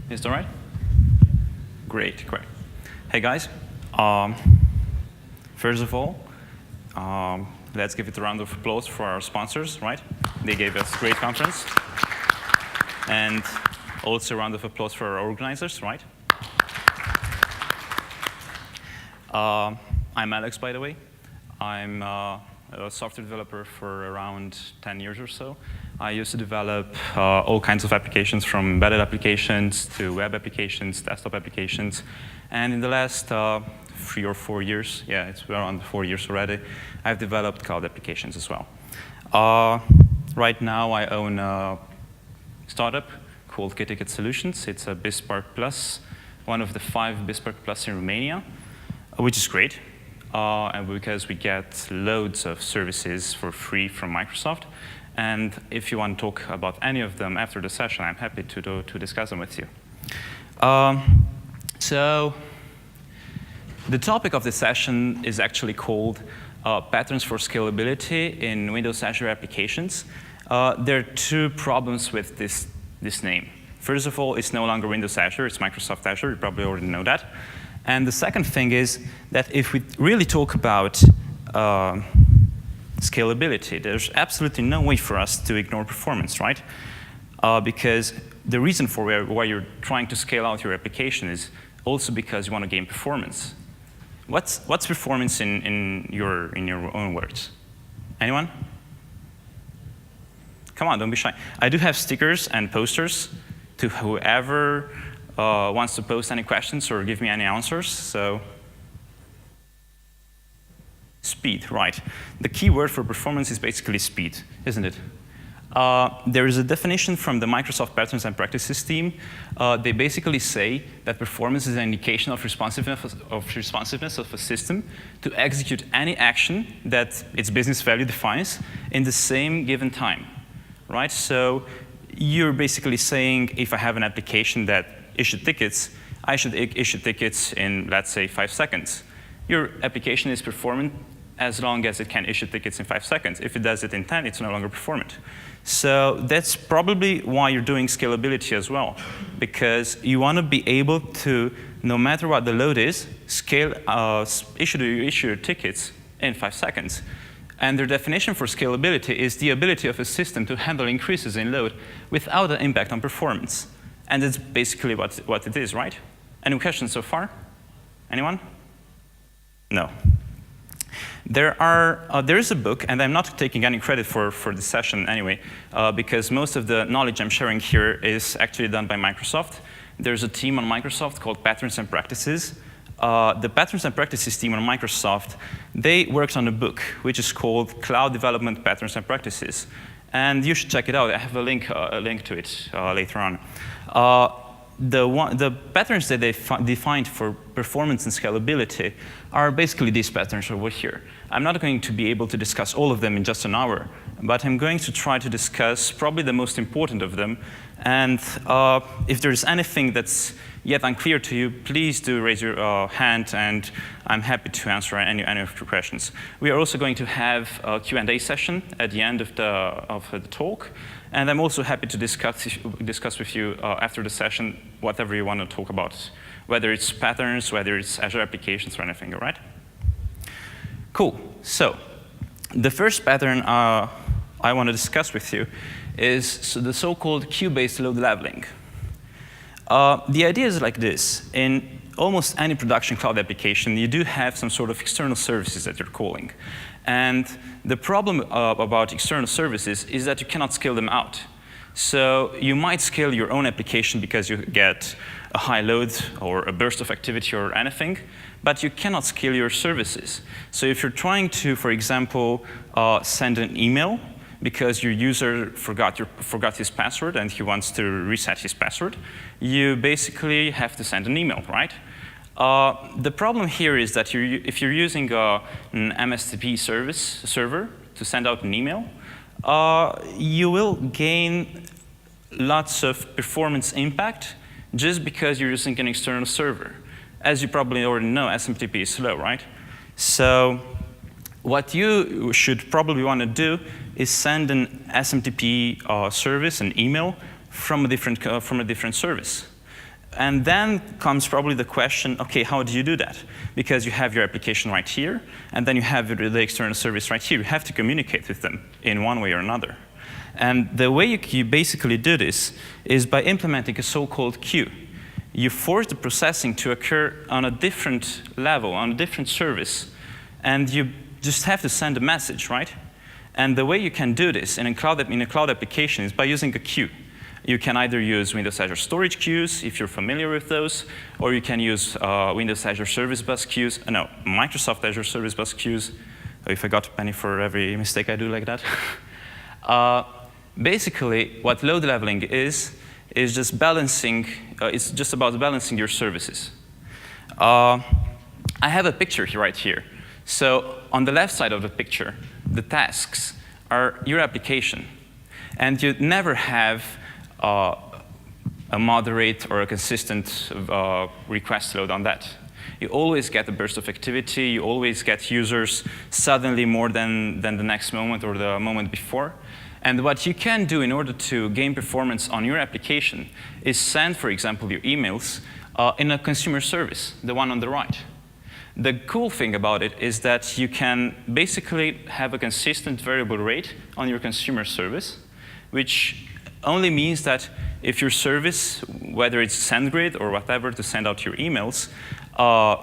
Is that right? Great, great. Hey guys, first of all, let's give it a round of applause for our sponsors, right? They gave us a great conference. And also a round of applause for our organizers, right? I'm Alex, by the way. I'm a software developer for around 10 years or so. I used to develop all kinds of applications, from embedded applications to web applications, desktop applications. And in the last 3 or 4 years, yeah, it's around 4 years already, I've developed cloud applications as well. Right now, I own a startup called K-Ticket Solutions. It's a BizSpark Plus, one of the 5 BizSpark Plus in Romania, which is great. And because we get loads of services for free from Microsoft. And if you want to talk about any of them after the session, I'm happy to discuss them with you. So the topic of the session is actually called Patterns for Scalability in Windows Azure Applications. There are 2 problems with this name. First of all, it's no longer Windows Azure, it's Microsoft Azure. You probably already know that. And the second thing is that if we really talk about scalability, there's absolutely no way for us to ignore performance, right? Because the reason for why you're trying to scale out your application is also because you want to gain performance. What's performance in your own words? Anyone? Come on, don't be shy. I do have stickers and posters to whoever wants to post any questions or give me any answers. So, speed, right. The key word for performance is basically speed, isn't it? There is a definition from the Microsoft Patterns and Practices team. They basically say that performance is an indication of responsiveness of a system to execute any action that its business value defines in the same given time, right? So you're basically saying, if I have an application that issues tickets, I should issue tickets in, let's say, 5 seconds. Your application is performant as long as it can issue tickets in 5 seconds. If it does it in 10, it's no longer performant. So that's probably why you're doing scalability as well, because you want to be able to, no matter what the load is, issue your tickets in 5 seconds. And their definition for scalability is the ability of a system to handle increases in load without an impact on performance. And that's basically what it is, right? Any questions so far? Anyone? No. There is a book, and I'm not taking any credit for this session anyway, because most of the knowledge I'm sharing here is actually done by Microsoft. There's a team on Microsoft called Patterns and Practices. The Patterns and Practices team on Microsoft, they worked on a book, which is called Cloud Development Patterns and Practices. And you should check it out. I have a link to it later on. The patterns that they defined for performance and scalability are basically these patterns over here. I'm not going to be able to discuss all of them in just an hour, but I'm going to try to discuss probably the most important of them. And if there's anything that's yet unclear to you, please do raise your hand, and I'm happy to answer any of your questions. We are also going to have a Q&A session at the end of the talk. And I'm also happy to discuss with you after the session whatever you want to talk about, whether it's patterns, whether it's Azure applications or anything, all right? Cool. So the first pattern I want to discuss with you is the so-called queue-based load leveling. The idea is like this. In almost any production cloud application, you do have some sort of external services that you're calling. And the problem about external services is that you cannot scale them out. So you might scale your own application because you get a high load or a burst of activity or anything, but you cannot scale your services. So if you're trying to, for example, send an email because your user forgot his password and he wants to reset his password, you basically have to send an email, right? The problem here is that if you're using an MSTP server to send out an email, you will gain lots of performance impact just because you're using an external server. As you probably already know, SMTP is slow, right? So what you should probably want to do is send an SMTP service, an email, from a different service. And then comes probably the question, OK, how do you do that? Because you have your application right here, and then you have the external service right here. You have to communicate with them in one way or another. And the way you basically do this is by implementing a so-called queue. You force the processing to occur on a different level, on a different service, and you just have to send a message, right? And the way you can do this in a cloud application is by using a queue. You can either use Windows Azure storage queues, if you're familiar with those, or you can use Windows Azure Service Bus queues, no, Microsoft Azure Service Bus queues, if I got a penny for every mistake I do like that. Basically, what load leveling is just balancing, it's just about balancing your services. I have a picture right here. So on the left side of the picture, the tasks are your application. And you never have a moderate or a consistent request load on that. You always get a burst of activity. You always get users suddenly more than the next moment or the moment before. And what you can do in order to gain performance on your application is send, for example, your emails in a consumer service, the one on the right. The cool thing about it is that you can basically have a consistent variable rate on your consumer service, which only means that if your service, whether it's SendGrid or whatever to send out your emails,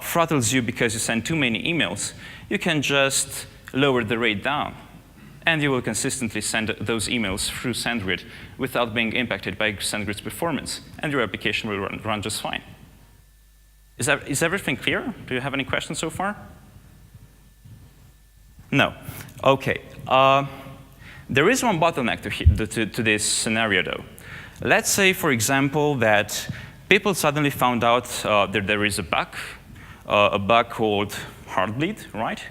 throttles you because you send too many emails, you can just lower the rate down. And you will consistently send those emails through SendGrid without being impacted by SendGrid's performance. And your application will run just fine. Is everything clear? Do you have any questions so far? No. OK. There is one bottleneck to this scenario, though. Let's say, for example, that people suddenly found out that there is a bug called Heartbleed, right?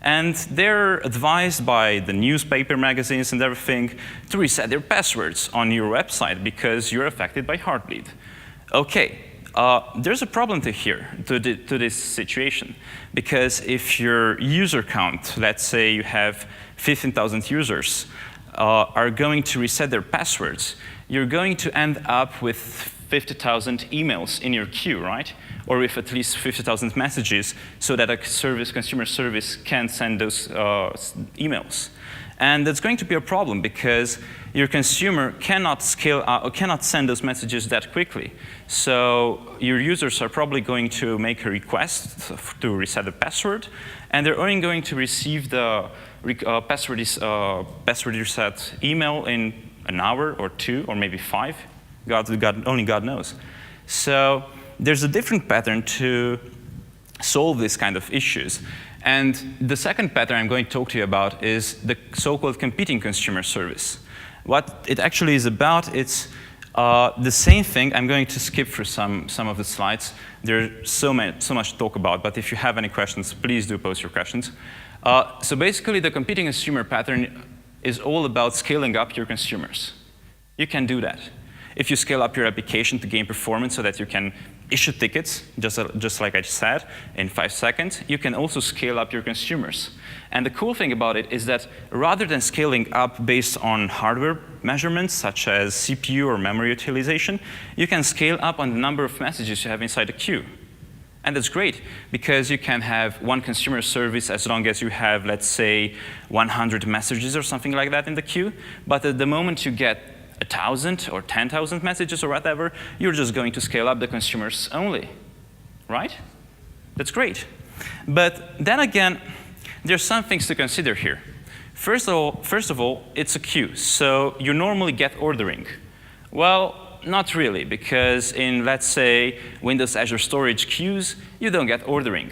And they're advised by the newspaper, magazines, and everything to reset their passwords on your website because you're affected by Heartbleed. OK, there's a problem to this situation. Because if your user count, let's say you have 15,000 users, are going to reset their passwords, you're going to end up with 50,000 emails in your queue, right? Or with at least 50,000 messages so that a consumer service can send those emails. And that's going to be a problem because your consumer cannot scale out, cannot send those messages that quickly. So your users are probably going to make a request to reset the password, and they're only going to receive the password reset email in an hour or two or maybe 5. Only God knows. So there's a different pattern to solve this kind of issues. And the second pattern I'm going to talk to you about is the so-called competing consumer service. What it actually is about, it's the same thing. I'm going to skip through some of the slides. There's so much to talk about, but if you have any questions, please do post your questions. So basically, the competing consumer pattern is all about scaling up your consumers. You can do that. If you scale up your application to gain performance so that you can issue tickets, just like I said, in 5 seconds, you can also scale up your consumers. And the cool thing about it is that rather than scaling up based on hardware measurements, such as CPU or memory utilization, you can scale up on the number of messages you have inside the queue. And that's great, because you can have one consumer service as long as you have, let's say, 100 messages or something like that in the queue. But at the moment you get 1,000 or 10,000 messages or whatever, you're just going to scale up the consumers only, right? That's great. But then again, there's some things to consider here. First of all, it's a queue, so you normally get ordering. Well, not really, because in, let's say, Windows Azure storage queues, you don't get ordering.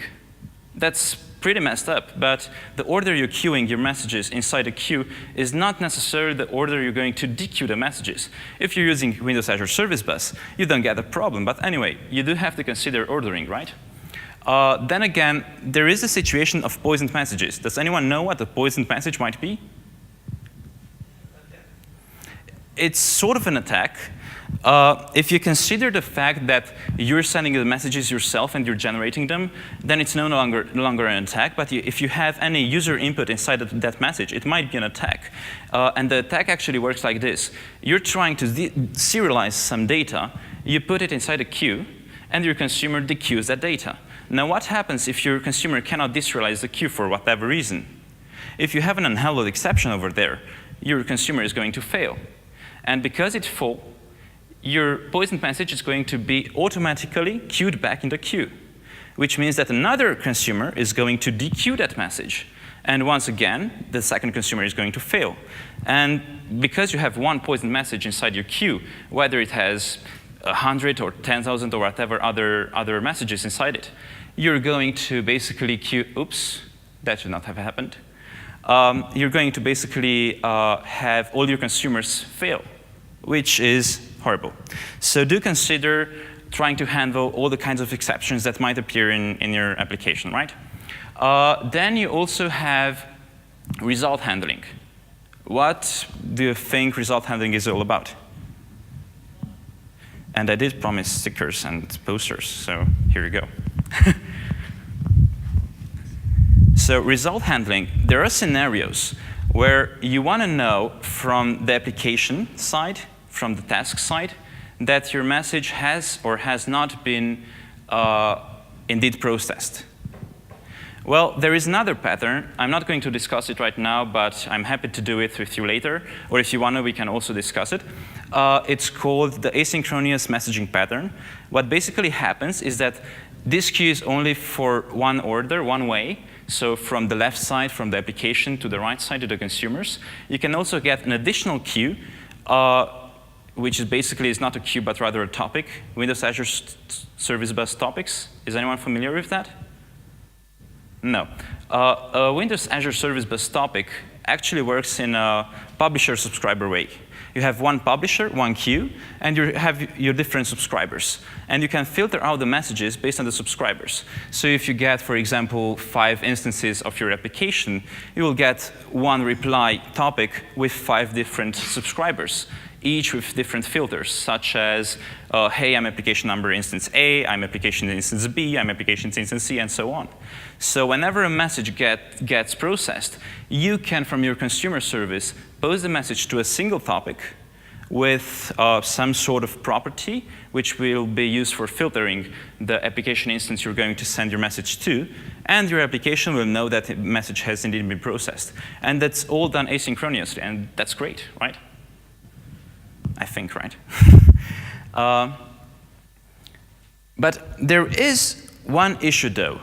That's pretty messed up, but the order you're queuing your messages inside a queue is not necessarily the order you're going to dequeue the messages. If you're using Windows Azure Service Bus, you don't get a problem. But anyway, you do have to consider ordering, right? Then again, there is a situation of poisoned messages. Does anyone know what a poisoned message might be? It's sort of an attack. If you consider the fact that you're sending the messages yourself and you're generating them, then it's no longer an attack. But if you have any user input inside that message, it might be an attack. And the attack actually works like this. You're trying to serialize some data. You put it inside a queue. and your consumer dequeues that data. Now, what happens if your consumer cannot deserialize the queue for whatever reason? If you have an unhallowed exception over there, your consumer is going to fail. And because it fails, your poisoned message is going to be automatically queued back in the queue, which means that another consumer is going to dequeue that message. And once again, the second consumer is going to fail. And because you have one poisoned message inside your queue, whether it has 100 or 10,000 or whatever other messages inside it, you're going to basically queue, oops, that should not have happened. You're going to basically have all your consumers fail, which is horrible. So do consider trying to handle all the kinds of exceptions that might appear in your application, right? Then you also have result handling. What do you think result handling is all about? And I did promise stickers and posters, so here you go. So result handling, there are scenarios where you want to know from the application side, from the task side, that your message has or has not been indeed processed. Well, there is another pattern. I'm not going to discuss it right now, but I'm happy to do it with you later. Or if you want to, we can also discuss it. It's called the asynchronous messaging pattern. What basically happens is that this queue is only for one order, one way. So from the left side, from the application to the right side to the consumers. You can also get an additional queue, which is basically is not a queue, but rather a topic. Windows Azure Service Bus Topics. Is anyone familiar with that? No. A Windows Azure Service Bus topic actually works in a publisher-subscriber way. You have one publisher, one queue, and you have your different subscribers. And you can filter out the messages based on the subscribers. So if you get, for example, 5 instances of your application, you will get one reply topic with 5 different subscribers, each with different filters, such as, hey, I'm application number instance A, I'm application instance B, I'm application instance C, and so on. So whenever a message gets processed, you can, from your consumer service, post the message to a single topic with some sort of property, which will be used for filtering the application instance you're going to send your message to, and your application will know that the message has indeed been processed. And that's all done asynchronously, and that's great, right? I think, right? But there is one issue, though,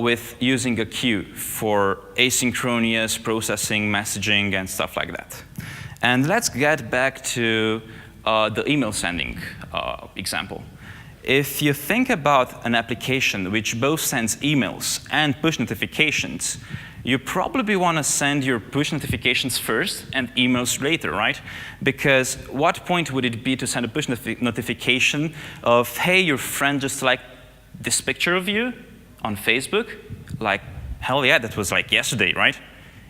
with using a queue for asynchronous processing, messaging, and stuff like that. And let's get back to the email sending example. If you think about an application which both sends emails and push notifications, you probably want to send your push notifications first and emails later, right? Because what point would it be to send a push notification of, hey, your friend just liked this picture of you on Facebook? Like, hell yeah, that was like yesterday, right?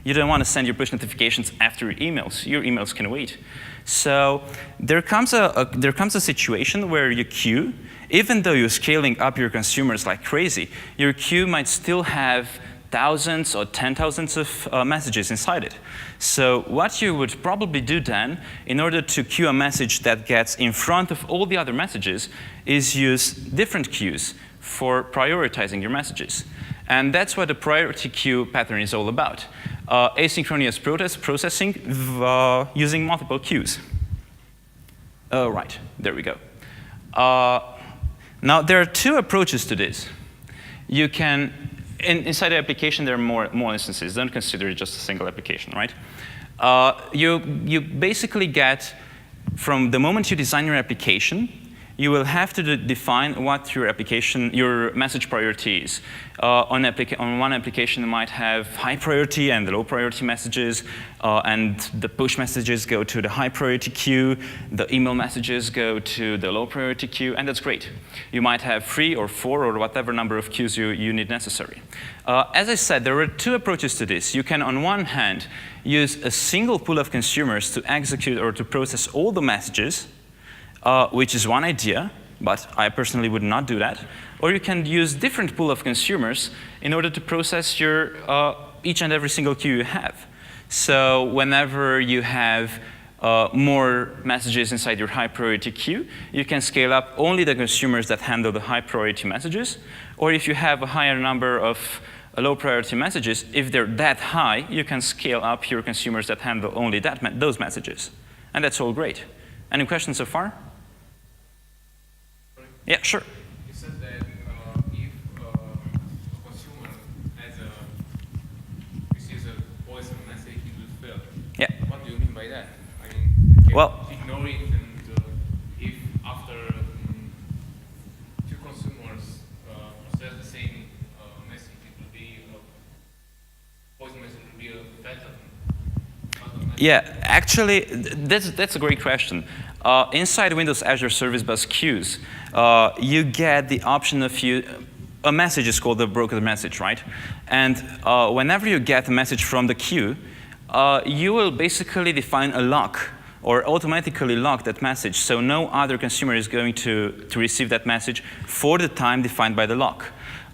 You don't want to send your push notifications after your emails. Your emails can wait. So there comes a situation where your queue, even though you're scaling up your consumers like crazy, your queue might still have thousands or 10,000s of messages inside it. So what you would probably do then, in order to queue a message that gets in front of all the other messages, is use different queues for prioritizing your messages. And that's what the priority queue pattern is all about. Asynchronous processing using multiple queues. Right, there we go. Now, there are 2 approaches to this. You can inside the application, there are more instances. Don't consider it just a single application, right? You basically get, from the moment you design your application, you will have to define what your message priority is. On one application, you might have high priority and low priority messages, and the push messages go to the high priority queue, the email messages go to the low priority queue, and that's great. You might have 3 or 4 or whatever number of queues you need necessary. As I said, there are 2 approaches to this. You can, on one hand, use a single pool of consumers to execute or to process all the messages, which is one idea, but I personally would not do that. Or you can use different pool of consumers in order to process your each and every single queue you have. So whenever you have more messages inside your high priority queue, you can scale up only the consumers that handle the high priority messages. Or if you have a higher number of low priority messages, if they're that high, you can scale up your consumers that handle only those messages. And that's all great. Any questions so far? Sorry. Yeah, sure. You said that if a consumer receives a poison message, it will fail. Yeah. What do you mean by that? I mean, you can Well, ignore it, and if after two consumers process the same message, it will be poison message will be a better. yeah, actually, that's a great question. Inside Windows Azure Service Bus queues, you get the option of a message is called the broker message, right? And whenever you get a message from the queue, you will basically define a lock or automatically lock that message, so no other consumer is going to receive that message for the time defined by the lock.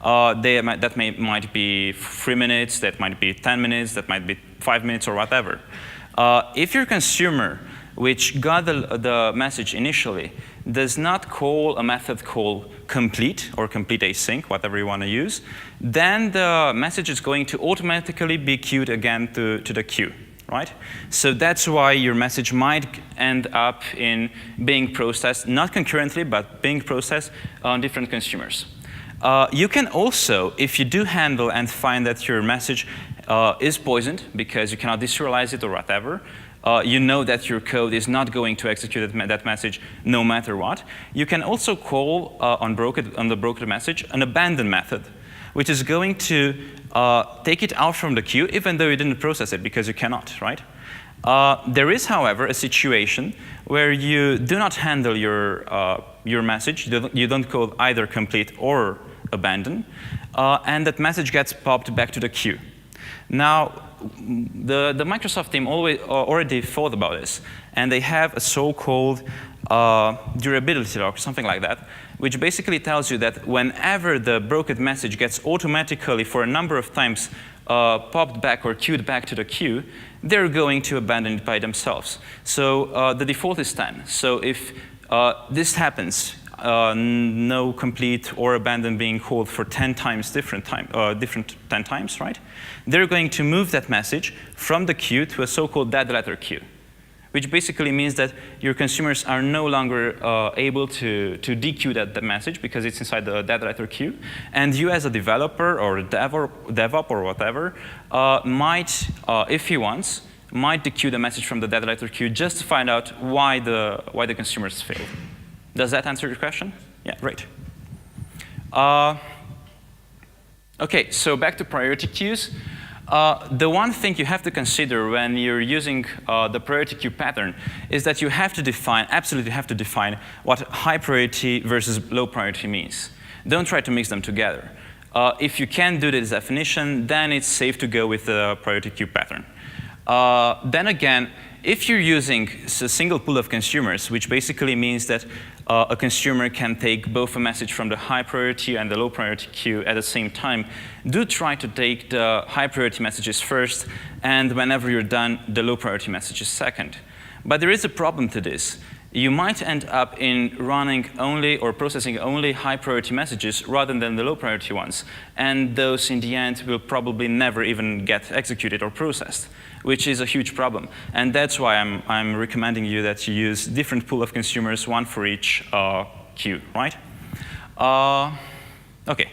That might be 3 minutes, that might be 10 minutes, that might be 5 minutes, or whatever. If your consumer, which got the message initially, does not call a method called complete or complete async, whatever you want to use, then the message is going to automatically be queued again to the queue, right? So that's why your message might end up in being processed, not concurrently, but being processed on different consumers. You can also, if you do handle and find that your message is poisoned because you cannot deserialize it or whatever, you know that your code is not going to execute that message no matter what, you can also call on the brokered message an abandon method, which is going to take it out from the queue even though you didn't process it because you cannot, right? There is, however, a situation where you do not handle your message, you don't call either complete or abandon, and that message gets popped back to the queue. Now, the Microsoft team already thought about this, and they have a so-called durability lock, something like that, which basically tells you that whenever the brokered message gets automatically, for a number of times, popped back or queued back to the queue, they're going to abandon it by themselves. So the default is 10. So if this happens, no complete or abandon being called for 10 times different 10 times, right? They're going to move that message from the queue to a so-called dead letter queue, which basically means that your consumers are no longer able to dequeue that message because it's inside the dead letter queue. And you as a developer or a DevOps or whatever might, if he wants, might dequeue the message from the dead letter queue just to find out why the consumers failed. Does that answer your question? Yeah, great. OK, so back to priority queues. The one thing you have to consider when you're using the priority queue pattern is that you have to define, absolutely have to define, what high priority versus low priority means. Don't try to mix them together. If you can do this definition, then it's safe to go with the priority queue pattern. Then again, if you're using a single pool of consumers, which basically means that a consumer can take both a message from the high priority and the low priority queue at the same time, do try to take the high priority messages first, and whenever you're done, the low priority messages second. But there is a problem to this. You might end up in running only or processing only high priority messages rather than the low priority ones. And those in the end will probably never even get executed or processed, which is a huge problem. And that's why I'm recommending you that you use different pool of consumers, one for each queue, right? OK.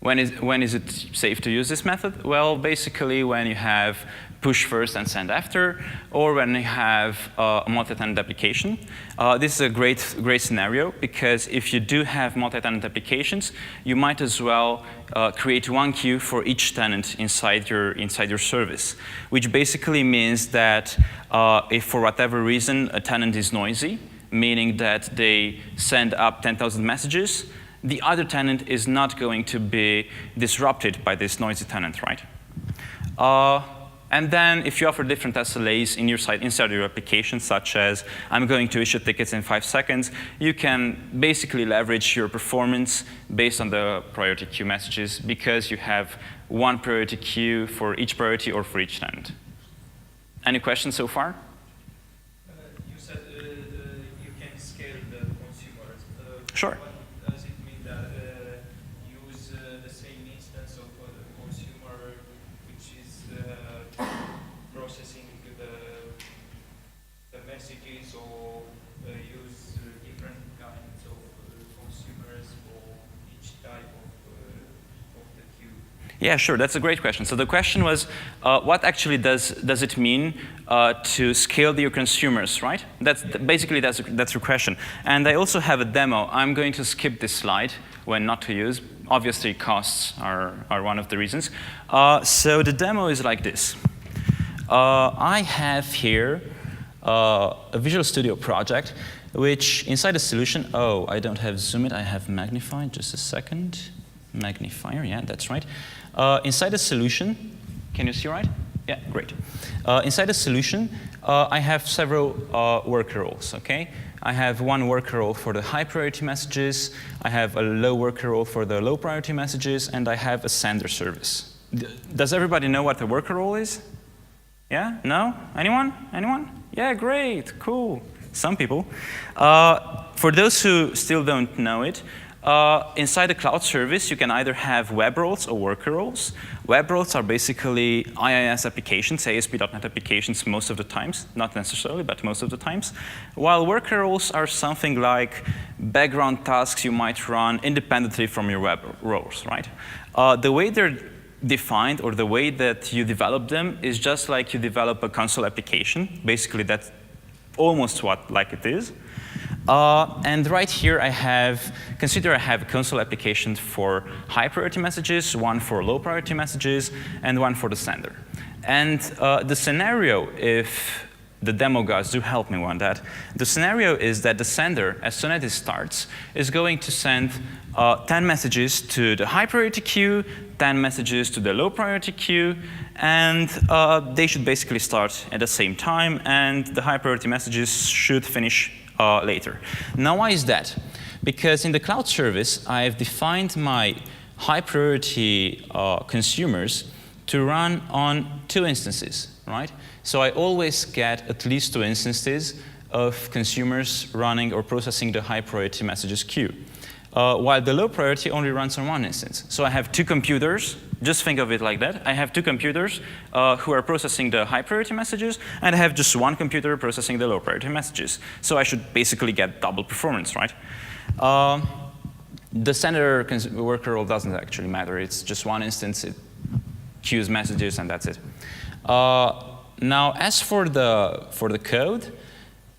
When is it safe to use this method? Well, basically when you have push first and send after, or when you have a multi-tenant application. This is a great scenario, because if you do have multi-tenant applications, you might as well create one queue for each tenant inside your service, which basically means that if for whatever reason a tenant is noisy, meaning that they send up 10,000 messages, the other tenant is not going to be disrupted by this noisy tenant, right? And then if you offer different SLAs inside your application, such as I'm going to issue tickets in 5 seconds, you can basically leverage your performance based on the priority queue messages, because you have one priority queue for each priority or for each tenant. Any questions so far? You said you can scale the consumers. Sure. What does it mean that use the same instance of the consumer, which is processing the messages, or use different kinds of consumers for each type of the queue? Yeah, sure. That's a great question. So the question was, what actually does it mean to scale your consumers, right? Basically that's your question. And I also have a demo. I'm going to skip this slide when not to use. Obviously, costs are one of the reasons. So the demo is like this. I have here a Visual Studio project, which inside a solution, oh, I don't have zoom it, I have magnify, just a second. Magnifier, yeah, that's right. Inside a solution, can you see right? Yeah, great. Inside a solution, I have several worker roles, okay? I have one worker role for the high priority messages, I have a low worker role for the low priority messages, and I have a sender service. Does everybody know what the worker role is? Yeah? No? Anyone? Anyone? Yeah, great, cool. Some people. For those who still don't know it, inside the cloud service, you can either have web roles or worker roles. Web roles are basically IIS applications, ASP.NET applications most of the times, not necessarily, but most of the times. While worker roles are something like background tasks you might run independently from your web roles, right? The way they're defined, or the way that you develop them, is just like you develop a console application. Basically, that's almost what like it is. And right here consider I have a console application for high priority messages, one for low priority messages, and one for the sender. And the scenario, if the demo guys do help me on that, the scenario is that the sender, as soon as it starts, is going to send 10 messages to the high priority queue, 10 messages to the low priority queue, and they should basically start at the same time, and the high priority messages should finish later. Now, why is that? Because in the cloud service, I've defined my high priority consumers to run on 2 instances, right? So I always get at least 2 instances of consumers running or processing the high priority messages queue. While the low priority only runs on 1 instance. So I have 2 computers, just think of it like that. I have 2 computers who are processing the high priority messages, and I have just 1 computer processing the low priority messages. So I should basically get double performance, right? The sender worker role doesn't actually matter. It's just 1 instance, it queues messages, and that's it. Now, as for the code,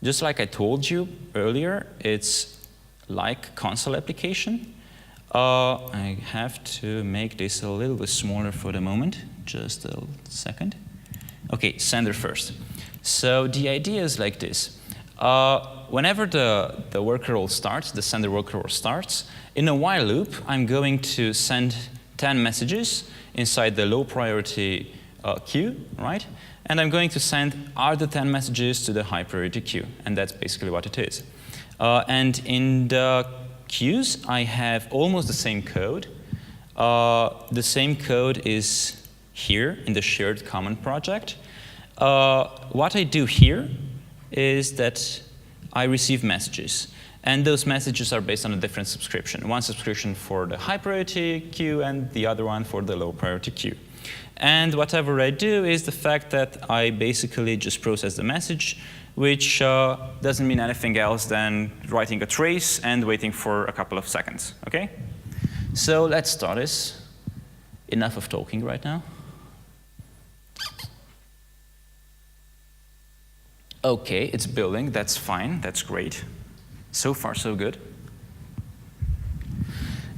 just like I told you earlier, it's like console application. I have to make this a little bit smaller for the moment. Just a second. OK, sender first. So the idea is like this. Whenever the worker role starts, the sender worker role starts, in a while loop, I'm going to send 10 messages inside the low priority queue, right? And I'm going to send other 10 messages to the high priority queue. And that's basically what it is. And in the queues, I have almost the same code. The same code is here in the shared common project. What I do here is that I receive messages. And those messages are based on a different subscription. One subscription for the high priority queue and the other one for the low priority queue. And whatever I do is the fact that I basically just process the message, which doesn't mean anything else than writing a trace and waiting for a couple of seconds, OK? So let's start this. Enough of talking right now. OK, it's building. That's fine. That's great. So far, so good.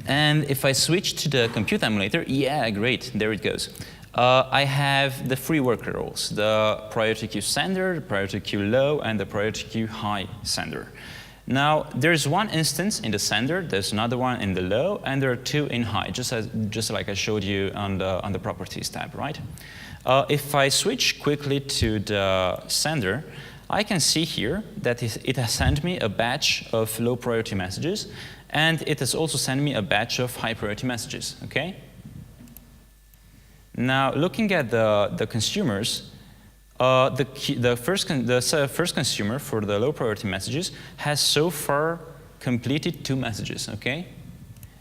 And if I switch to the compute emulator, yeah, great. There it goes. I have the 3 worker roles, the priority queue sender, the priority queue low, and the priority queue high sender. Now, there's 1 instance in the sender, there's another one in the low, and there are 2 in high, just like I showed you on the properties tab, right? If I switch quickly to the sender, I can see here that it has sent me a batch of low priority messages, and it has also sent me a batch of high priority messages, OK? Now, looking at the consumers, the first consumer for the low priority messages has so far completed 2 messages, okay?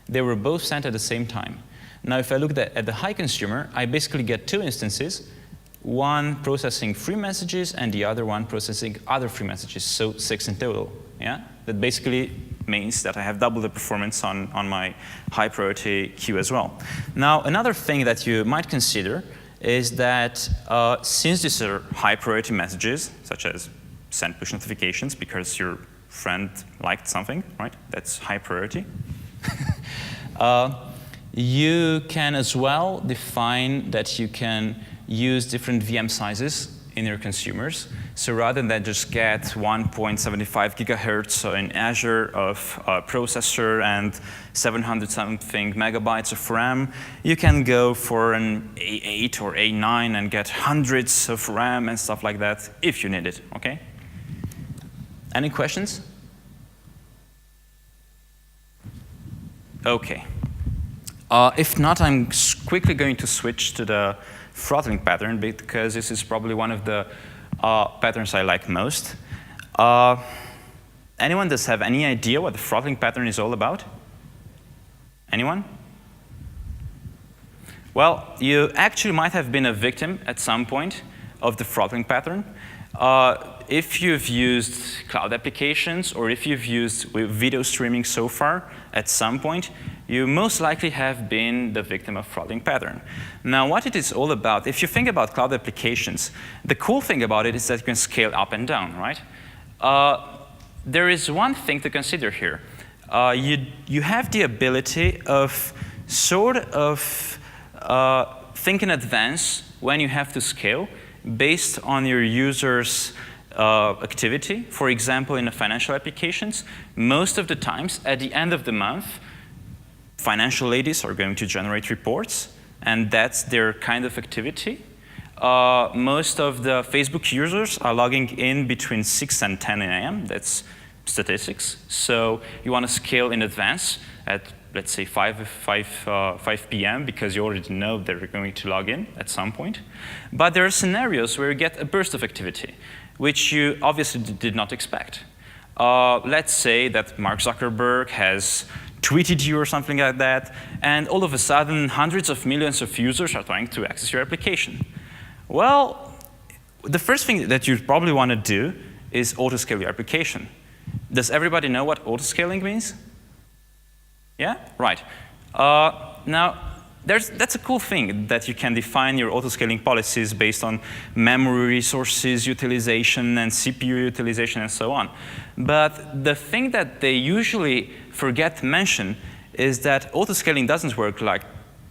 They were both sent at the same time. Now, if I look at the high consumer, I basically get 2 instances, one processing 3 messages and the other one processing other 3 messages, so 6 in total, yeah? That basically means that I have double the performance on my high priority queue as well. Now, another thing that you might consider is that since these are high priority messages, such as send push notifications because your friend liked something, right? That's high priority. You can as well define that you can use different VM sizes in your consumers. So rather than just get 1.75 gigahertz in Azure of processor and 700-something megabytes of RAM, you can go for an A8 or A9 and get hundreds of RAM and stuff like that if you need it, okay? Any questions? Okay. If not, I'm quickly going to switch to the throttling pattern because this is probably one of the patterns I like most. Anyone does have any idea what the throttling pattern is all about? Anyone? Well, you actually might have been a victim at some point of the throttling pattern. If you've used cloud applications or if you've used video streaming so far at some point, you most likely have been the victim of throttling pattern. Now, what it is all about, if you think about cloud applications, the cool thing about it is that you can scale up and down, right? There is one thing to consider here. You have the ability of sort of think in advance when you have to scale based on your users' activity. For example, in the financial applications, most of the times at the end of the month, financial ladies are going to generate reports, and that's their kind of activity. Most of the Facebook users are logging in between 6 and 10 a.m. That's statistics. So you want to scale in advance at, let's say, 5 p.m. because you already know they're going to log in at some point. But there are scenarios where you get a burst of activity, which you obviously did not expect. Let's say that Mark Zuckerberg has tweeted you or something like that, and all of a sudden, hundreds of millions of users are trying to access your application. Well, the first thing that you probably want to do is auto-scale your application. Does everybody know what auto-scaling means? Yeah? Right. Now, that's a cool thing that you can define your auto-scaling policies based on memory resources utilization and CPU utilization and so on. But the thing that they usually forget to mention is that auto-scaling doesn't work like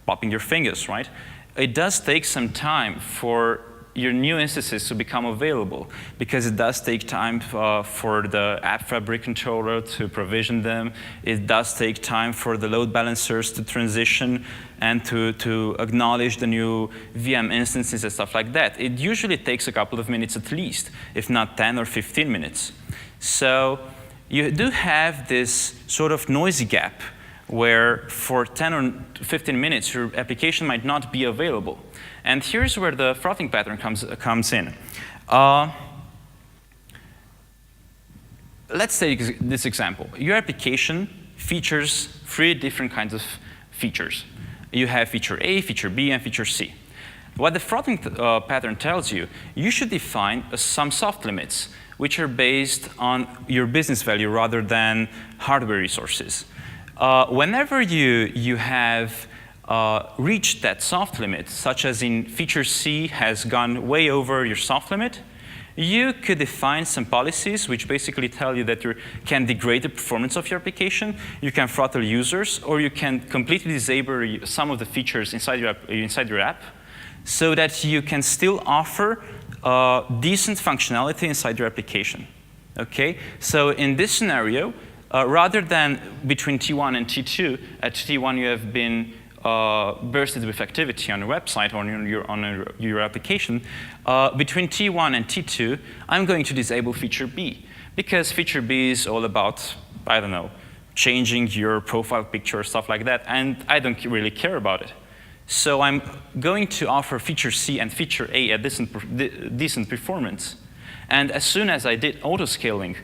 popping your fingers, right? It does take some time for your new instances to become available because it does take time for the App Fabric controller to provision them. It does take time for the load balancers to transition and to acknowledge the new VM instances and stuff like that. It usually takes a couple of minutes at least, if not 10 or 15 minutes. So you do have this sort of noisy gap where for 10 or 15 minutes, your application might not be available. And here's where the throttling pattern comes in. Let's take this example. Your application features 3 different kinds of features. You have feature A, feature B, and feature C. What the throttling pattern tells you, you should define some soft limits, which are based on your business value rather than hardware resources. Whenever you have reached that soft limit, such as in feature C has gone way over your soft limit, you could define some policies which basically tell you that you can degrade the performance of your application, you can throttle users, or you can completely disable some of the features inside your app so that you can still offer decent functionality inside your application. Okay? So in this scenario, rather than between T1 and T2, at T1 you have been bursted with activity on your website or on your application, between T1 and T2, I'm going to disable feature B. Because feature B is all about, I don't know, changing your profile picture or stuff like that, and I don't really care about it. So I'm going to offer feature C and feature A at decent performance. And as soon as I did auto-scaling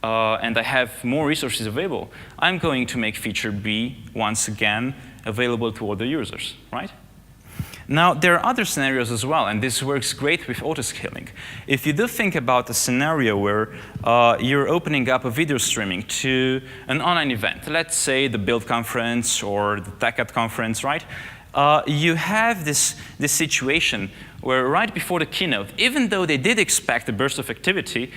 and I have more resources available, I'm going to make feature B once again available to all the users, right? Now, there are other scenarios as well, and this works great with auto-scaling. If you do think about a scenario where you're opening up a video streaming to an online event, let's say the Build conference or the TechEd conference, right? You have this situation where right before the keynote, even though they did expect a burst of activity,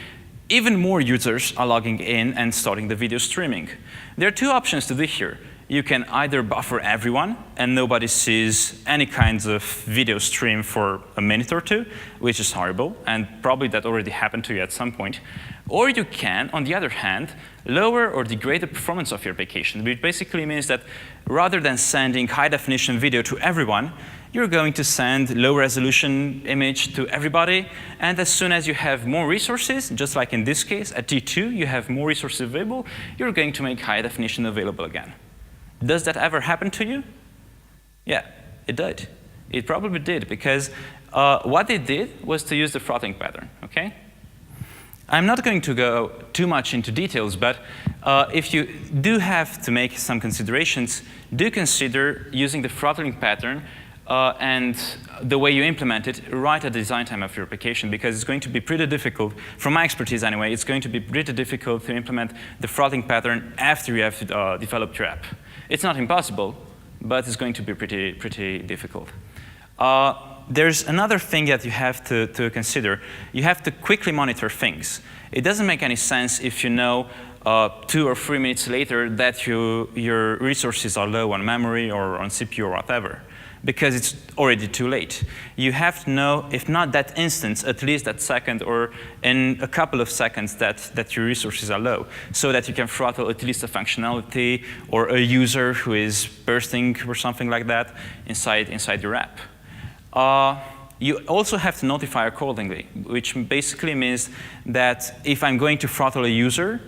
even more users are logging in and starting the video streaming. There are two options to do here. You can either buffer everyone and nobody sees any kinds of video stream for a minute or two, which is horrible, and probably that already happened to you at some point. Or you can, on the other hand, lower or degrade the performance of your application, which basically means that rather than sending high-definition video to everyone, you're going to send low-resolution image to everybody, and as soon as you have more resources, just like in this case, at T2, you have more resources available, you're going to make high-definition available again. Does that ever happen to you? Yeah, it did. It probably did, because what they did was to use the throttling pattern, okay? I'm not going to go too much into details, but if you do have to make some considerations, do consider using the throttling pattern and the way you implement it right at the design time of your application, because it's going to be pretty difficult, from my expertise anyway, it's going to be pretty difficult to implement the throttling pattern after you have developed your app. It's not impossible, but it's going to be pretty difficult. There's another thing that you have to consider. You have to quickly monitor things. It doesn't make any sense if you know 2 or 3 minutes later that your resources are low on memory or on CPU or whatever, because it's already too late. You have to know, if not that instant, at least that second or in a couple of seconds that your resources are low, so that you can throttle at least a functionality or a user who is bursting or something like that inside your app. You also have to notify accordingly, which basically means that if I'm going to throttle a user,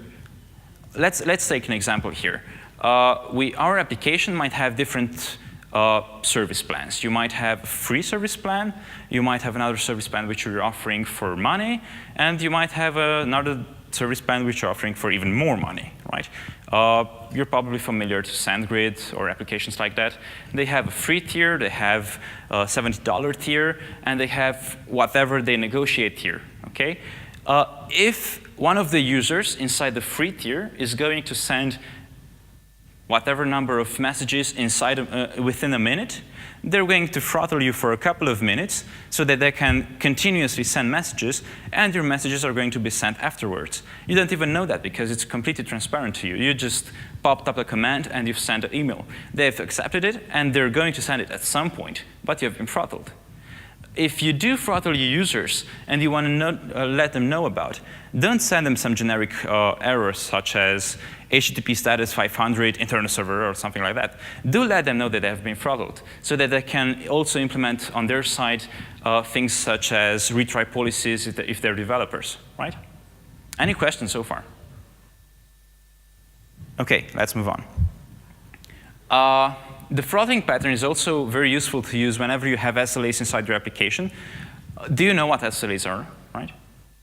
let's take an example here. Our application might have different service plans. You might have a free service plan, you might have another service plan which you're offering for money, and you might have another service plan which you're offering for even more money, right? You're probably familiar to SandGrid or applications like that. They have a free tier, they have a $70 tier, and they have whatever they negotiate tier, okay? If one of the users inside the free tier is going to send whatever number of messages within a minute, they're going to throttle you for a couple of minutes so that they can continuously send messages, and your messages are going to be sent afterwards. You don't even know that because it's completely transparent to you. You just popped up a command and you've sent an email. They've accepted it, and they're going to send it at some point, but you've been throttled. If you do throttle your users and you want to let them know about, don't send them some generic errors such as HTTP status 500 internal server or something like that. Do let them know that they have been throttled so that they can also implement on their side things such as retry policies if they're developers, right? Any questions so far? OK, let's move on. The throttling pattern is also very useful to use whenever you have SLAs inside your application. Do you know what SLAs are, right?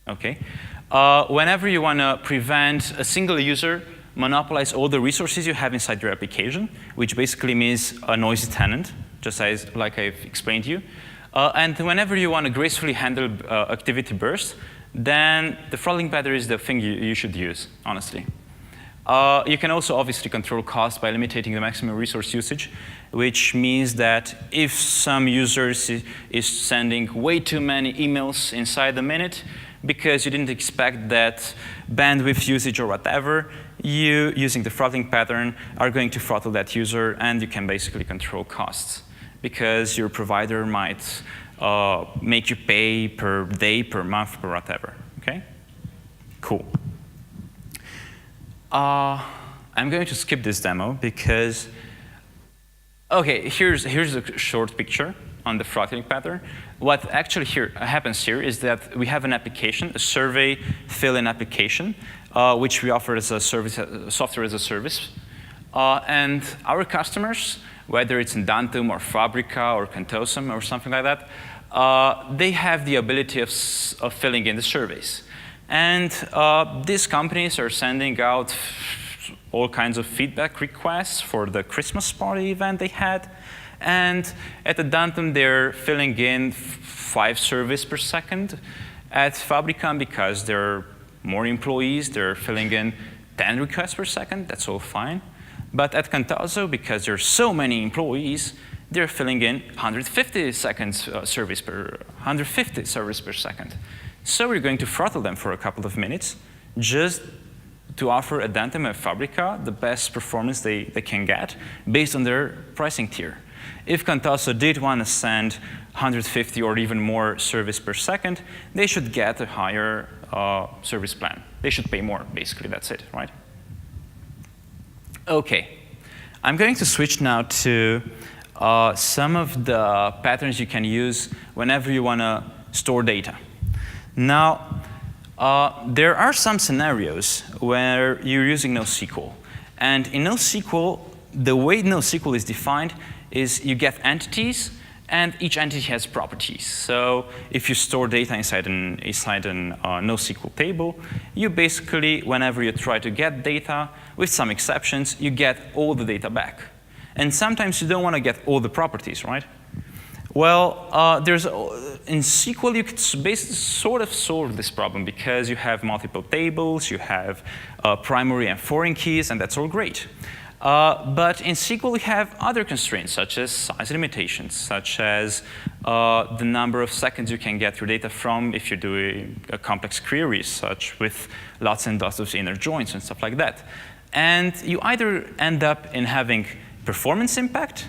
OK. Whenever you want to prevent a single user monopolize all the resources you have inside your application, which basically means a noisy tenant, just like I've explained to you. And whenever you want to gracefully handle activity bursts, then the throttling pattern is the thing you should use, honestly. You can also obviously control cost by limiting the maximum resource usage, which means that if some user is sending way too many emails inside a minute because you didn't expect that bandwidth usage or whatever, you, using the throttling pattern, are going to throttle that user, and you can basically control costs because your provider might make you pay per day, per month, per whatever, okay? Cool. I'm going to skip this demo because, OK, here's a short picture on the throttling pattern. What actually happens here is that we have an application, a survey fill-in application, which we offer as a service, software as a service. And our customers whether it's in Dantum or Fabrica or Cantosum or something like that, they have the ability of filling in the surveys. And these companies are sending out all kinds of feedback requests for the Christmas party event they had. And at the Dantum, they're filling in 5 surveys per second. At Fabrica, because there are more employees, they're filling in 10 requests per second. That's all fine. But at Cantazo, because there are so many employees, they're filling in 150 surveys per second. So we're going to throttle them for a couple of minutes just to offer at Dantum and Fabrica the best performance they can get based on their pricing tier. If Cantazo did want to send 150 or even more surveys per second, they should get a higher service plan. They should pay more, basically. That's it, right? OK. I'm going to switch now to some of the patterns you can use whenever you want to store data. Now, there are some scenarios where you're using NoSQL. And in NoSQL, the way NoSQL is defined is you get entities, and each entity has properties. So if you store data inside an NoSQL table, you basically, whenever you try to get data, with some exceptions, you get all the data back. And sometimes you don't want to get all the properties, right? Well, in SQL, you could basically sort of solve this problem because you have multiple tables, you have primary and foreign keys, and that's all great. But in SQL, we have other constraints, such as size limitations, such as the number of seconds you can get your data from if you're doing a complex query, such with lots and lots of inner joins and stuff like that. And you either end up in having performance impact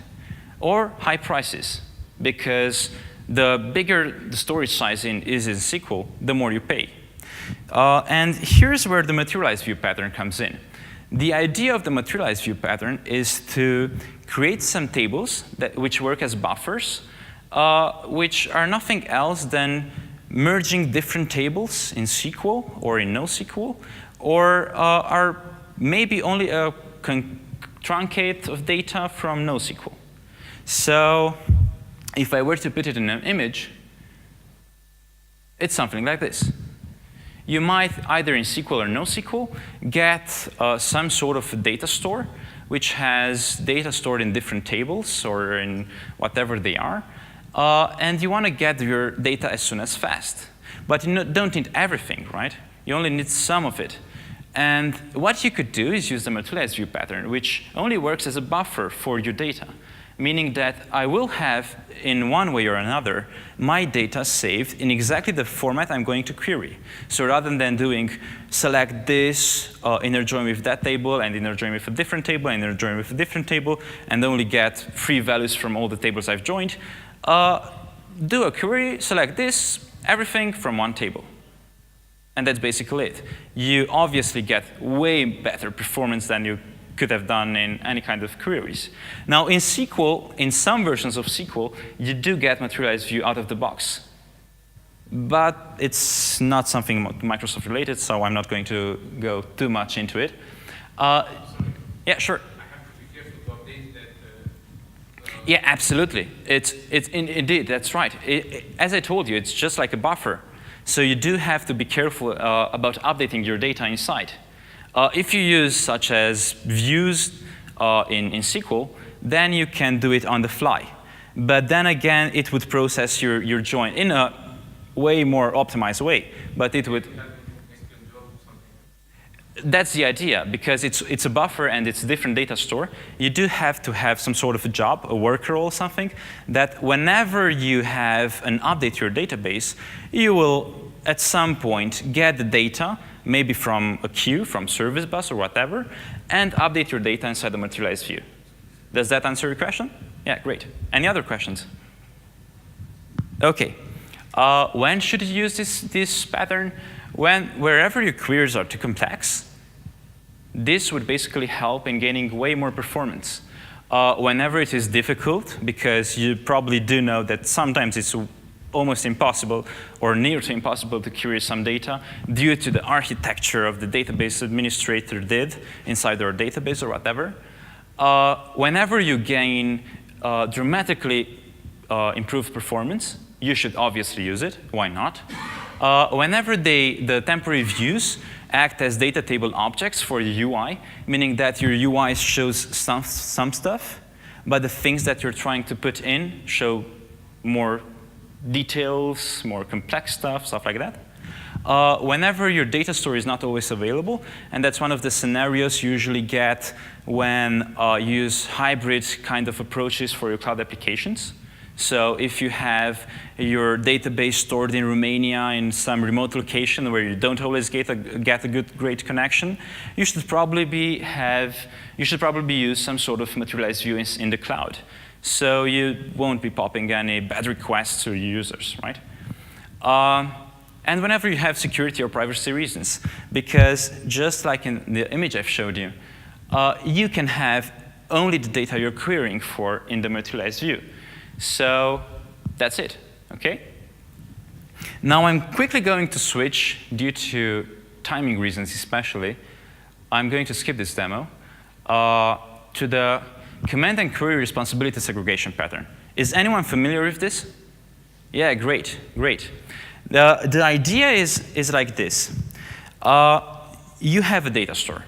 or high prices, because the bigger the storage size is in SQL, the more you pay. And here's where the materialized view pattern comes in. The idea of the materialized view pattern is to create some tables which work as buffers, which are nothing else than merging different tables in SQL or in NoSQL, or are maybe only a truncate of data from NoSQL. So if I were to put it in an image, it's something like this. You might, either in SQL or NoSQL, get some sort of data store, which has data stored in different tables or in whatever they are. And you want to get your data as soon as fast. But you don't need everything, right? You only need some of it. And what you could do is use the materialized view pattern, which only works as a buffer for your data, meaning that I will have, in one way or another, my data saved in exactly the format I'm going to query. So rather than doing select this, inner join with that table, and inner join with a different table, and inner join with a different table, and only get 3 values from all the tables I've joined, do a query, select this, everything from one table. And that's basically it. You obviously get way better performance than you could have done in any kind of queries. Now, in SQL, in some versions of SQL, you do get materialized view out of the box. But it's not something Microsoft related, so I'm not going to go too much into it. Yeah, sure. I have to be careful to update that. Yeah, absolutely. Indeed, that's right. As I told you, it's just like a buffer. So you do have to be careful about updating your data inside. If you use such as views in SQL, then you can do it on the fly. But then again, it would process your join in a way more optimized way. But it would. That's the idea, because it's a buffer and it's a different data store. You do have to have some sort of a job, a worker or something, that whenever you have an update to your database, you will at some point get the data, maybe from a queue, from service bus or whatever, and update your data inside the materialized view. Does that answer your question? Yeah, great. Any other questions? OK. When should you use this pattern? Wherever your queries are too complex, this would basically help in gaining way more performance. Whenever it is difficult, because you probably do know that sometimes it's almost impossible or near to impossible to query some data due to the architecture of the database administrator did inside their database or whatever, whenever you gain dramatically improved performance, you should obviously use it. Why not? Whenever the temporary views act as data table objects for your UI, meaning that your UI shows some stuff, but the things that you're trying to put in show more details, more complex stuff like that. Whenever your data store is not always available, and that's one of the scenarios you usually get when you use hybrid kind of approaches for your cloud applications. So if you have your database stored in Romania in some remote location where you don't always get a great connection, you should probably use some sort of materialized view in the cloud. So you won't be popping any bad requests to your users, right? And whenever you have security or privacy reasons, because just like in the image I've showed you, you can have only the data you're querying for in the materialized view. So that's it, OK? Now I'm quickly going to switch, due to timing reasons especially, I'm going to skip this demo, to the command and query responsibility segregation pattern. Is anyone familiar with this? Yeah, great, great. The idea is like this. You have a data store.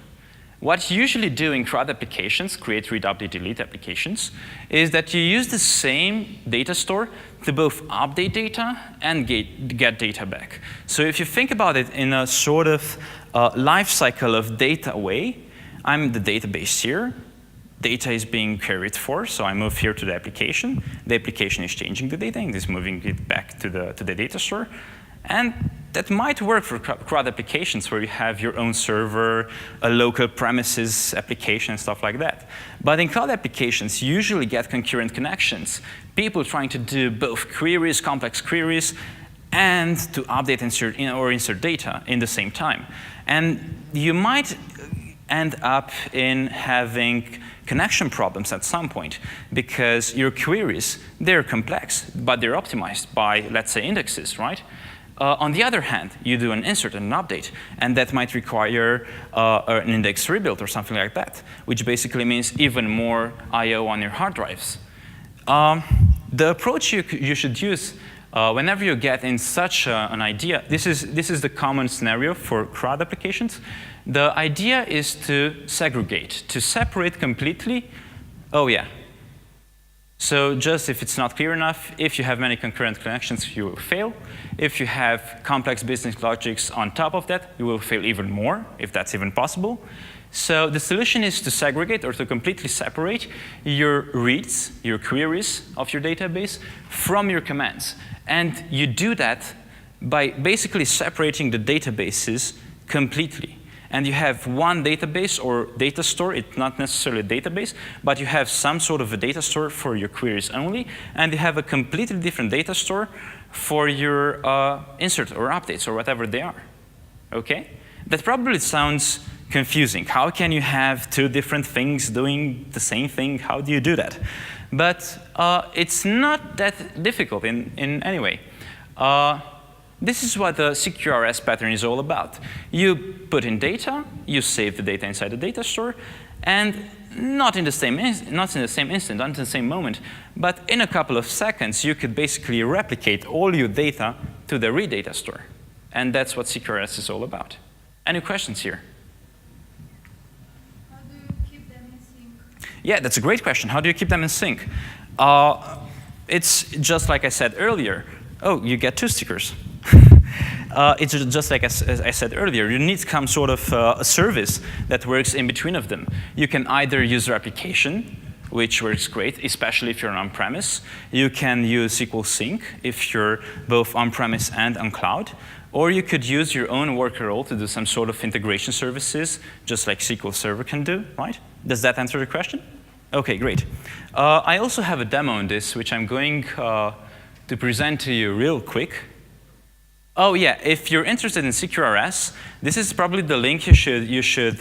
What you usually do in CRUD applications, create, read, update, delete applications, is that you use the same data store to both update data and get data back. So if you think about it in a sort of life cycle of data way, I'm the database here. Data is being queried for, so I move here to the application. The application is changing the data and is moving it back to the data store. And that might work for CRUD applications where you have your own server, a local premises application, stuff like that. But in cloud applications, you usually get concurrent connections. People trying to do both queries, complex queries, and to update or insert data in the same time. And you might end up in having connection problems at some point, because your queries, they're complex, but they're optimized by, let's say, indexes, right? On the other hand, you do an insert and an update, and that might require an index rebuild or something like that, which basically means even more I/O on your hard drives. The approach you should use whenever you get in such an idea, this is the common scenario for CRUD applications. The idea is to segregate, to separate completely. Oh, yeah. So just if it's not clear enough, if you have many concurrent connections, you will fail. If you have complex business logics on top of that, you will fail even more, if that's even possible. So the solution is to segregate or to completely separate your reads, your queries of your database from your commands. And you do that by basically separating the databases completely. And you have one database or data store. It's not necessarily a database, but you have some sort of a data store for your queries only, and you have a completely different data store for your insert or updates or whatever they are. OK? That probably sounds confusing. How can you have two different things doing the same thing? How do you do that? But it's not that difficult in any way. This is what the CQRS pattern is all about. You put in data, you save the data inside the data store, and not in the same instant, not in the same moment, but in a couple of seconds, you could basically replicate all your data to the read data store. And that's what CQRS is all about. Any questions here? How do you keep them in sync? Yeah, that's a great question. How do you keep them in sync? It's just like I said earlier. Oh, you get two stickers. It's just like as I said earlier, you need some sort of a service that works in between of them. You can either use your application, which works great, especially if you're on-premise. You can use SQL Sync if you're both on-premise and on cloud. Or you could use your own worker role to do some sort of integration services, just like SQL Server can do, right? Does that answer the question? OK, great. I also have a demo on this, which I'm going to present to you real quick. Oh, yeah, if you're interested in CQRS, this is probably the link you should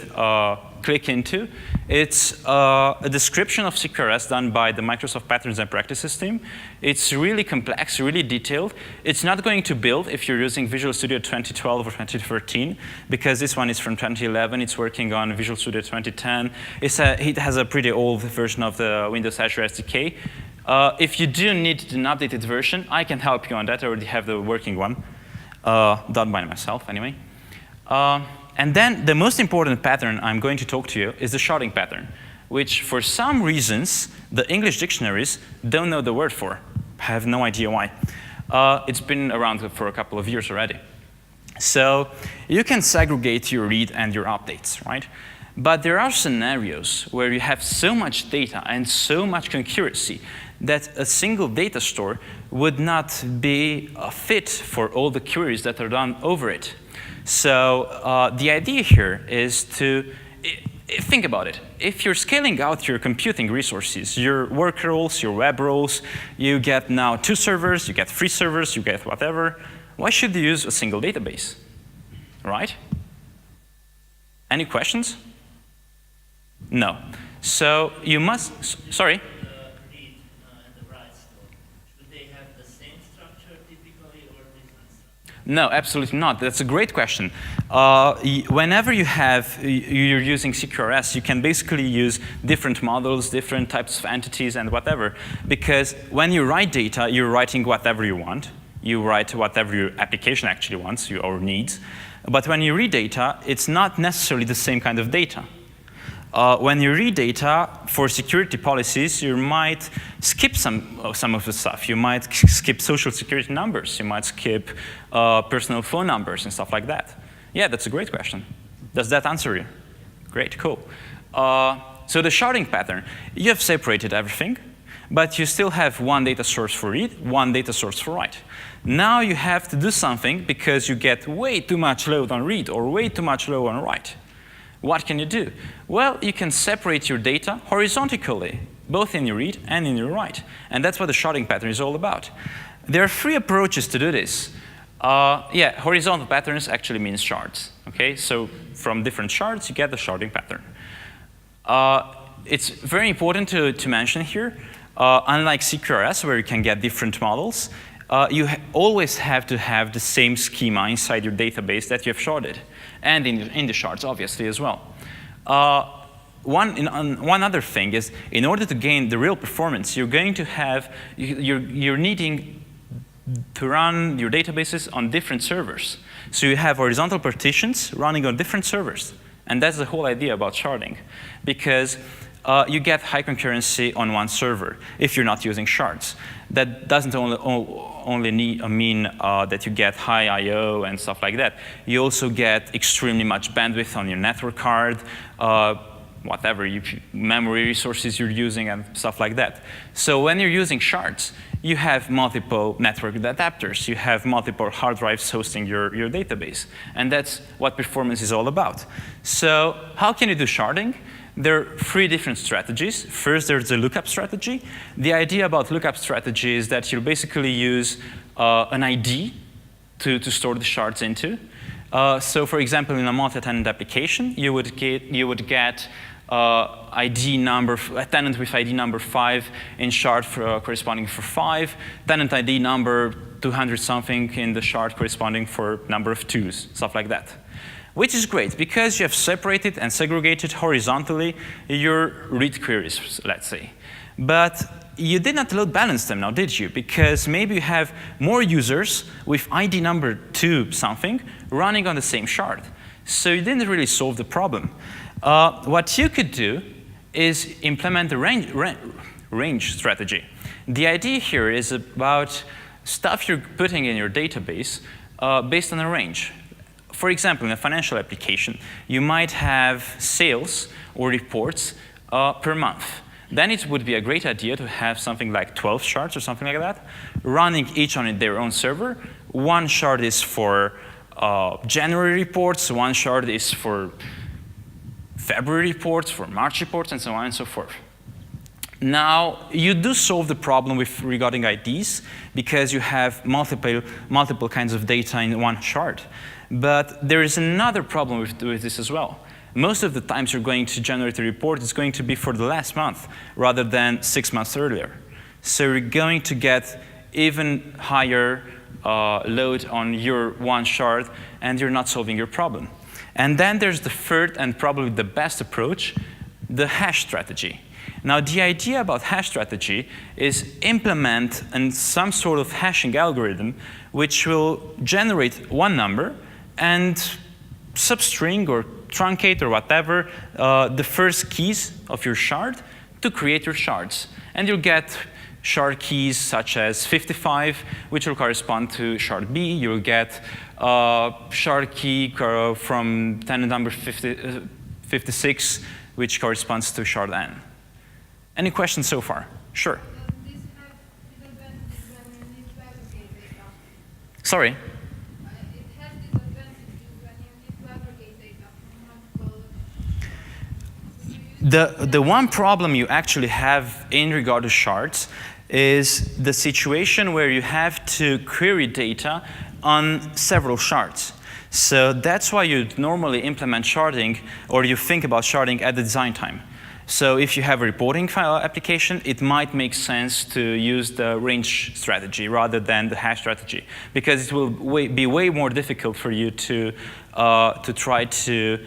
click into. It's a description of CQRS done by the Microsoft Patterns and Practices team. It's really complex, really detailed. It's not going to build if you're using Visual Studio 2012 or 2013, because this one is from 2011. It's working on Visual Studio 2010. It has a pretty old version of the Windows Azure SDK. If you do need an updated version, I can help you on that. I already have the working one, done by myself anyway. And then the most important pattern I'm going to talk to you is the sharding pattern, which for some reasons the English dictionaries don't know the word for. I have no idea why. It's been around for a couple of years already. So you can segregate your read and your updates, right? But there are scenarios where you have so much data and so much concurrency that a single data store would not be a fit for all the queries that are done over it. So the idea here is to think about it. If you're scaling out your computing resources, your work roles, your web roles, you get now 2 servers, you get 3 servers, you get whatever. Why should you use a single database, right? Any questions? No. So you must, sorry? The read and the write store, should they have the same structure typically or different structure? No, absolutely not. That's a great question. Whenever you're using CQRS, you can basically use different models, different types of entities, and whatever. Because when you write data, you're writing whatever you want. You write whatever your application actually wants or needs. But when you read data, it's not necessarily the same kind of data. When you read data, for security policies, you might skip some of the stuff. You might skip social security numbers. You might skip personal phone numbers and stuff like that. Yeah, that's a great question. Does that answer you? Great, cool. So the sharding pattern, you have separated everything, but you still have one data source for read, one data source for write. Now you have to do something because you get way too much load on read or way too much load on write. What can you do? Well, you can separate your data horizontally, both in your read and in your write. And that's what the sharding pattern is all about. There are 3 approaches to do this. Yeah, horizontal patterns actually means shards. Okay, so from different shards, you get the sharding pattern. It's very important to mention here, unlike CQRS, where you can get different models, you always have to have the same schema inside your database that you have sharded, and in the shards, obviously, as well. One other thing is, in order to gain the real performance, you're going to have, you're needing to run your databases on different servers. So you have horizontal partitions running on different servers. And that's the whole idea about sharding, because you get high concurrency on one server if you're not using shards. That doesn't only mean that you get high I/O and stuff like that. You also get extremely much bandwidth on your network card, whatever memory resources you're using and stuff like that. So when you're using shards, you have multiple network adapters. You have multiple hard drives hosting your database. And that's what performance is all about. So how can you do sharding? There are 3 different strategies. First, there's the lookup strategy. The idea about lookup strategy is that you basically use an ID to store the shards into. So for example, in a multi-tenant application, you would get ID number, a tenant with ID number 5 in shard corresponding for 5, tenant ID number 200 something in the shard corresponding for number of 2s, stuff like that. Which is great because you have separated and segregated horizontally your read queries, let's say. But you did not load balance them now, did you? Because maybe you have more users with ID number 2 something running on the same shard. So you didn't really solve the problem. What you could do is implement the range strategy. The idea here is about stuff you're putting in your database based on a range. For example, in a financial application, you might have sales or reports per month. Then it would be a great idea to have something like 12 shards or something like that, running each on their own server. One shard is for January reports, one shard is for February reports, for March reports, and so on and so forth. Now, you do solve the problem regarding IDs because you have multiple kinds of data in one shard. But there is another problem with this as well. Most of the times you're going to generate a report is going to be for the last month rather than 6 months earlier. So you're going to get even higher load on your one shard, and you're not solving your problem. And then there's the third and probably the best approach, the hash strategy. Now, the idea about hash strategy is implement some sort of hashing algorithm which will generate one number and substring or truncate or whatever the first keys of your shard to create your shards. And you'll get shard keys such as 55, which will correspond to shard B. You'll get shard key from tenant number 56, which corresponds to shard N. Any questions so far? Sure. Does this have disadvantages when you need to aggregate data? Sorry? It has disadvantages when you need to aggregate data from multiple. The one problem you actually have in regard to shards is the situation where you have to query data on several shards. So that's why you normally implement sharding, or you think about sharding at the design time. So if you have a reporting application, it might make sense to use the range strategy rather than the hash strategy, because it will be way more difficult for you to try to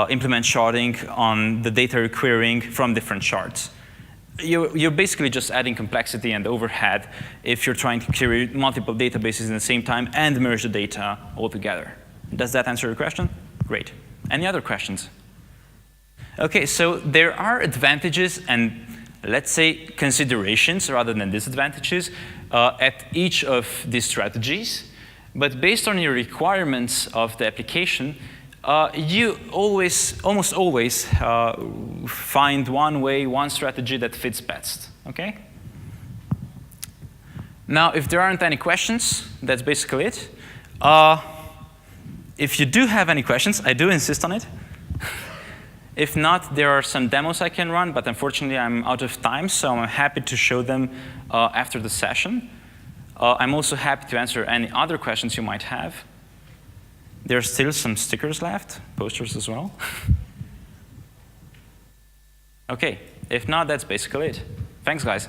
implement sharding on the data you're querying from different shards. You're basically just adding complexity and overhead if you're trying to query multiple databases at the same time and merge the data all together. Does that answer your question? Great. Any other questions? OK, so there are advantages and, let's say, considerations rather than disadvantages at each of these strategies. But based on your requirements of the application, you almost always find one strategy that fits best, OK? Now, if there aren't any questions, that's basically it. If you do have any questions, I do insist on it. If not, there are some demos I can run, but unfortunately, I'm out of time, so I'm happy to show them after the session. I'm also happy to answer any other questions you might have. There are still some stickers left, posters as well. OK, if not, that's basically it. Thanks, guys.